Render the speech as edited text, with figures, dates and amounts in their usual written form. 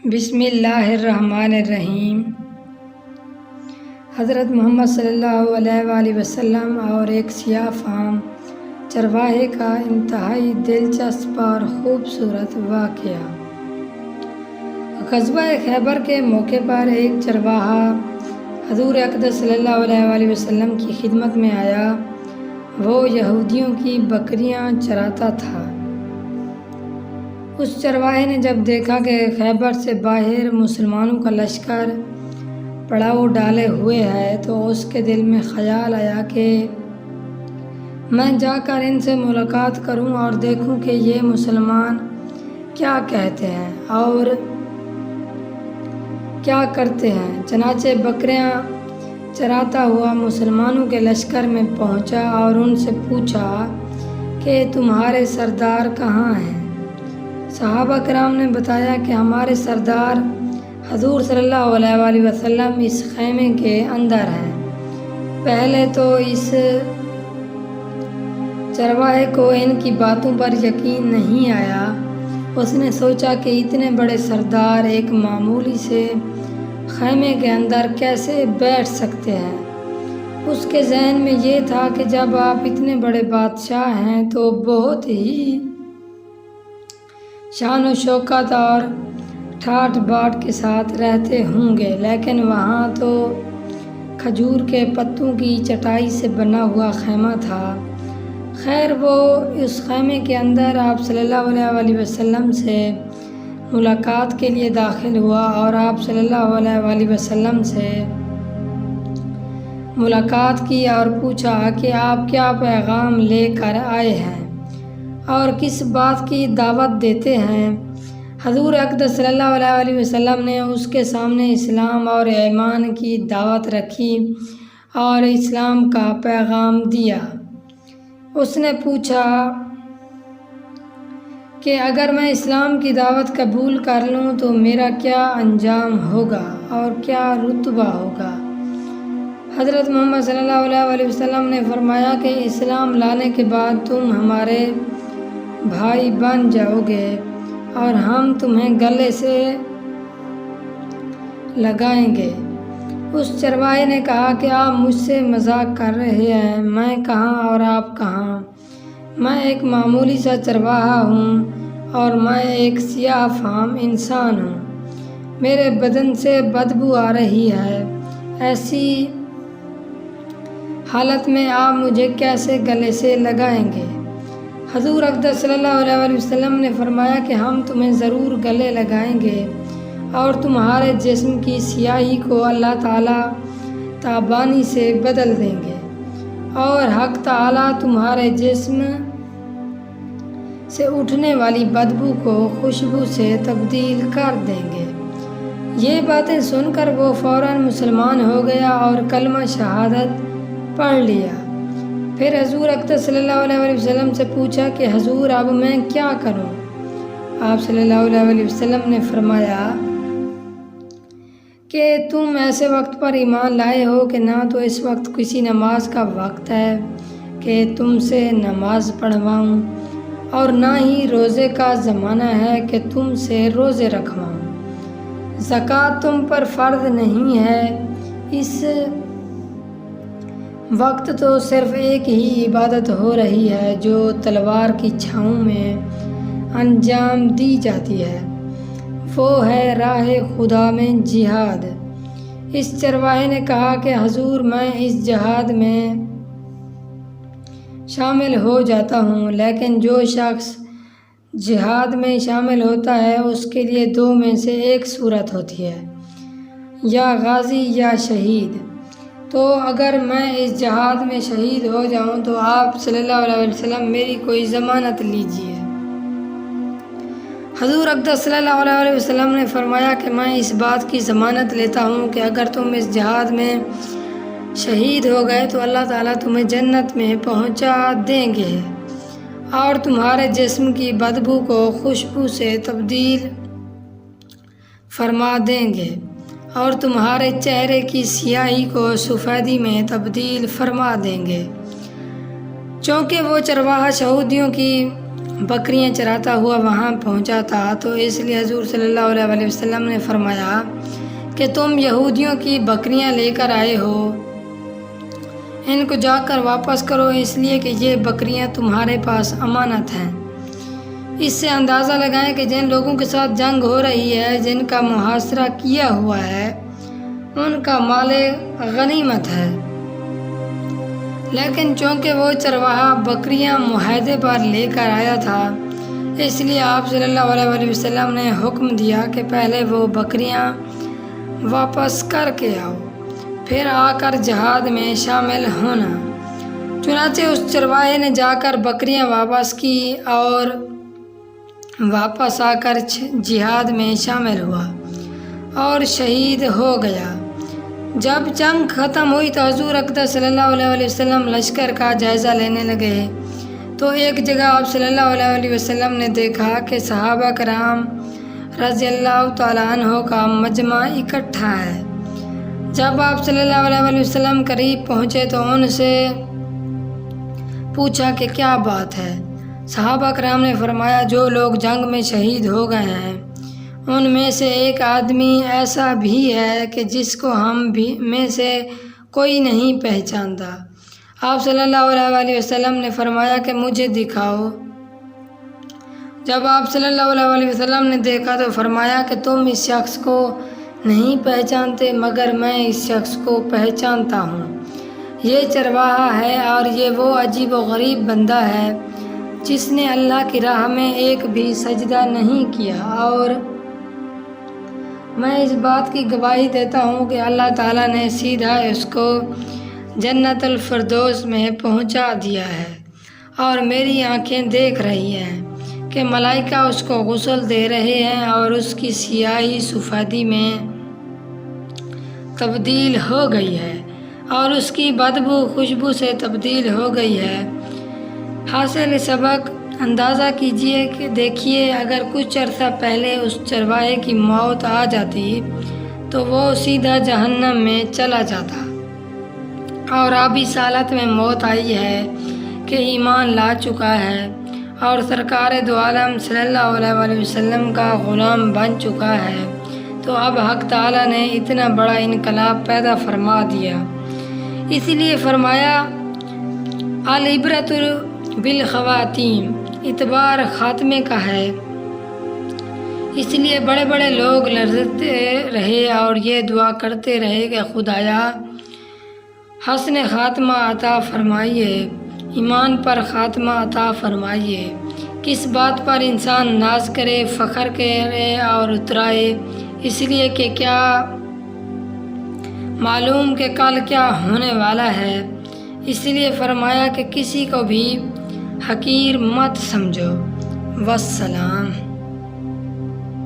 بسم اللہ الرحمن الرحیم۔ حضرت محمد صلی اللہ علیہ وآلہ وسلم اور ایک سیاہ فام چرواہے کا انتہائی دلچسپ اور خوبصورت واقعہ۔ غزوہ خیبر کے موقع پر ایک چرواہا حضور اقدس صلی اللہ علیہ وآلہ وسلم کی خدمت میں آیا۔ وہ یہودیوں کی بکریاں چراتا تھا۔ اس چرواہے نے جب دیکھا کہ خیبر سے باہر مسلمانوں کا لشکر پڑاؤ ڈالے ہوئے ہے تو اس کے دل میں خیال آیا کہ میں جا کر ان سے ملاقات کروں اور دیکھوں کہ یہ مسلمان کیا کہتے ہیں اور کیا کرتے ہیں۔ چنانچہ بکریاں چراتا ہوا مسلمانوں کے لشکر میں پہنچا اور ان سے پوچھا کہ تمہارے سردار کہاں ہیں؟ صحابہ کرام نے بتایا کہ ہمارے سردار حضور صلی اللہ علیہ وآلہ وسلم اس خیمے کے اندر ہیں۔ پہلے تو اس چرواہے کو ان کی باتوں پر یقین نہیں آیا۔ اس نے سوچا کہ اتنے بڑے سردار ایک معمولی سے خیمے کے اندر کیسے بیٹھ سکتے ہیں۔ اس کے ذہن میں یہ تھا کہ جب آپ اتنے بڑے بادشاہ ہیں تو بہت ہی شان و شوکت اور ٹھاٹ باٹ کے ساتھ رہتے ہوں گے، لیکن وہاں تو کھجور کے پتوں کی چٹائی سے بنا ہوا خیمہ تھا۔ خیر، وہ اس خیمے کے اندر آپ صلی اللہ علیہ وآلہ وسلم سے ملاقات کے لیے داخل ہوا اور آپ صلی اللہ علیہ وآلہ وسلم سے ملاقات کی اور پوچھا کہ آپ کیا پیغام لے کر آئے ہیں اور کس بات کی دعوت دیتے ہیں۔ حضور اقدس صلی اللہ علیہ وآلہ وسلم نے اس کے سامنے اسلام اور ایمان کی دعوت رکھی اور اسلام کا پیغام دیا۔ اس نے پوچھا کہ اگر میں اسلام کی دعوت قبول کر لوں تو میرا کیا انجام ہوگا اور کیا رتبہ ہوگا؟ حضرت محمد صلی اللہ علیہ وآلہ وسلم نے فرمایا کہ اسلام لانے کے بعد تم ہمارے بھائی بن جاؤ گے اور ہم تمہیں گلے سے لگائیں گے۔ اس چرواہے نے کہا کہ آپ مجھ سے مذاق کر رہے ہیں، میں کہاں اور آپ کہاں؟ میں ایک معمولی سا چرواہا ہوں اور میں ایک سیاہ فام انسان ہوں۔ میرے بدن سے بدبو آ رہی ہے۔ ایسی حالت میں آپ مجھے کیسے گلے سے لگائیں گے؟ حضور اقدس صلی اللہ علیہ وآلہ وسلم نے فرمایا کہ ہم تمہیں ضرور گلے لگائیں گے اور تمہارے جسم کی سیاہی کو اللہ تعالیٰ تابانی سے بدل دیں گے اور حق تعالیٰ تمہارے جسم سے اٹھنے والی بدبو کو خوشبو سے تبدیل کر دیں گے۔ یہ باتیں سن کر وہ فوراً مسلمان ہو گیا اور کلمہ شہادت پڑھ لیا۔ پھر حضور اقدس صلی اللہ علیہ وآلہ وسلم سے پوچھا کہ حضور اب میں کیا کروں؟ آپ صلی اللہ علیہ وآلہ وسلم نے فرمایا کہ تم ایسے وقت پر ایمان لائے ہو کہ نہ تو اس وقت کسی نماز کا وقت ہے کہ تم سے نماز پڑھواؤں اور نہ ہی روزے کا زمانہ ہے کہ تم سے روزے رکھواؤں۔ زکوٰۃ تم پر فرض نہیں ہے۔ اس وقت تو صرف ایک ہی عبادت ہو رہی ہے جو تلوار کی چھاؤں میں انجام دی جاتی ہے، وہ ہے راہ خدا میں جہاد۔ اس چرواہے نے کہا کہ حضور میں اس جہاد میں شامل ہو جاتا ہوں، لیکن جو شخص جہاد میں شامل ہوتا ہے اس کے لیے دو میں سے ایک صورت ہوتی ہے، یا غازی یا شہید۔ تو اگر میں اس جہاد میں شہید ہو جاؤں تو آپ صلی اللہ علیہ وسلم میری کوئی ضمانت لیجیے۔ حضور اقدس صلی اللہ علیہ وسلم نے فرمایا کہ میں اس بات کی ضمانت لیتا ہوں کہ اگر تم اس جہاد میں شہید ہو گئے تو اللہ تعالیٰ تمہیں جنت میں پہنچا دیں گے اور تمہارے جسم کی بدبو کو خوشبو سے تبدیل فرما دیں گے اور تمہارے چہرے کی سیاہی کو سفیدی میں تبدیل فرما دیں گے۔ چونکہ وہ چرواہا یہودیوں کی بکریاں چراتا ہوا وہاں پہنچا تھا، تو اس لیے حضور صلی اللہ علیہ وسلم نے فرمایا کہ تم یہودیوں کی بکریاں لے کر آئے ہو، ان کو جا کر واپس کرو، اس لیے کہ یہ بکریاں تمہارے پاس امانت ہیں۔ اس سے اندازہ لگائیں کہ جن لوگوں کے ساتھ جنگ ہو رہی ہے، جن کا محاصرہ کیا ہوا ہے، ان کا مال غنیمت ہے، لیکن چونکہ وہ چرواہا بکریاں معاہدے پر لے کر آیا تھا، اس لیے آپ صلی اللہ علیہ وسلم نے حکم دیا کہ پہلے وہ بکریاں واپس کر کے آؤ، پھر آ کر جہاد میں شامل ہونا۔ چنانچہ اس چرواہے نے جا کر بکریاں واپس کی اور واپس آ کر جہاد میں شامل ہوا اور شہید ہو گیا۔ جب جنگ ختم ہوئی تو حضور اقدس صلی اللہ علیہ وسلم لشکر کا جائزہ لینے لگے، تو ایک جگہ آپ صلی اللہ علیہ وسلم نے دیکھا کہ صحابہ کرام رضی اللہ تعالیٰ عنہ کا مجمع اکٹھا ہے۔ جب آپ صلی اللہ علیہ وسلم قریب پہنچے تو ان سے پوچھا کہ کیا بات ہے۔ صحابہ کرام نے فرمایا جو لوگ جنگ میں شہید ہو گئے ہیں ان میں سے ایک آدمی ایسا بھی ہے کہ جس کو ہم میں سے کوئی نہیں پہچانتا۔ آپ صلی اللہ علیہ وسلم نے فرمایا کہ مجھے دکھاؤ۔ جب آپ صلی اللہ علیہ وسلم نے دیکھا تو فرمایا کہ تم اس شخص کو نہیں پہچانتے، مگر میں اس شخص کو پہچانتا ہوں۔ یہ چرواہا ہے اور یہ وہ عجیب و غریب بندہ ہے جس نے اللہ کی راہ میں ایک بھی سجدہ نہیں کیا، اور میں اس بات کی گواہی دیتا ہوں کہ اللہ تعالیٰ نے سیدھا اس کو جنت الفردوس میں پہنچا دیا ہے، اور میری آنکھیں دیکھ رہی ہیں کہ ملائکہ اس کو غسل دے رہے ہیں اور اس کی سیاہی سفیدی میں تبدیل ہو گئی ہے اور اس کی بدبو خوشبو سے تبدیل ہو گئی ہے۔ حاصل سبق اندازہ کیجئے کہ دیکھیے اگر کچھ عرصہ پہلے اس چرواہے کی موت آ جاتی تو وہ سیدھا جہنم میں چلا جاتا، اور اب اس حالت میں موت آئی ہے کہ ایمان لا چکا ہے اور سرکار دو عالم صلی اللہ علیہ وسلم کا غلام بن چکا ہے، تو اب حق تعالیٰ نے اتنا بڑا انقلاب پیدا فرما دیا۔ اسی لیے فرمایا العبرۃ بالخواتیم، اعتبار خاتمے کا ہے۔ اس لیے بڑے بڑے لوگ لرزتے رہے اور یہ دعا کرتے رہے کہ خدایا حسن خاتمہ عطا فرمائیے، ایمان پر خاتمہ عطا فرمائیے۔ کس بات پر انسان ناز کرے، فخر کرے اور اترائے، اس لیے کہ کیا معلوم کہ کل کیا ہونے والا ہے۔ اس لیے فرمایا کہ کسی کو بھی حقیر مت سمجھو۔ والسلام۔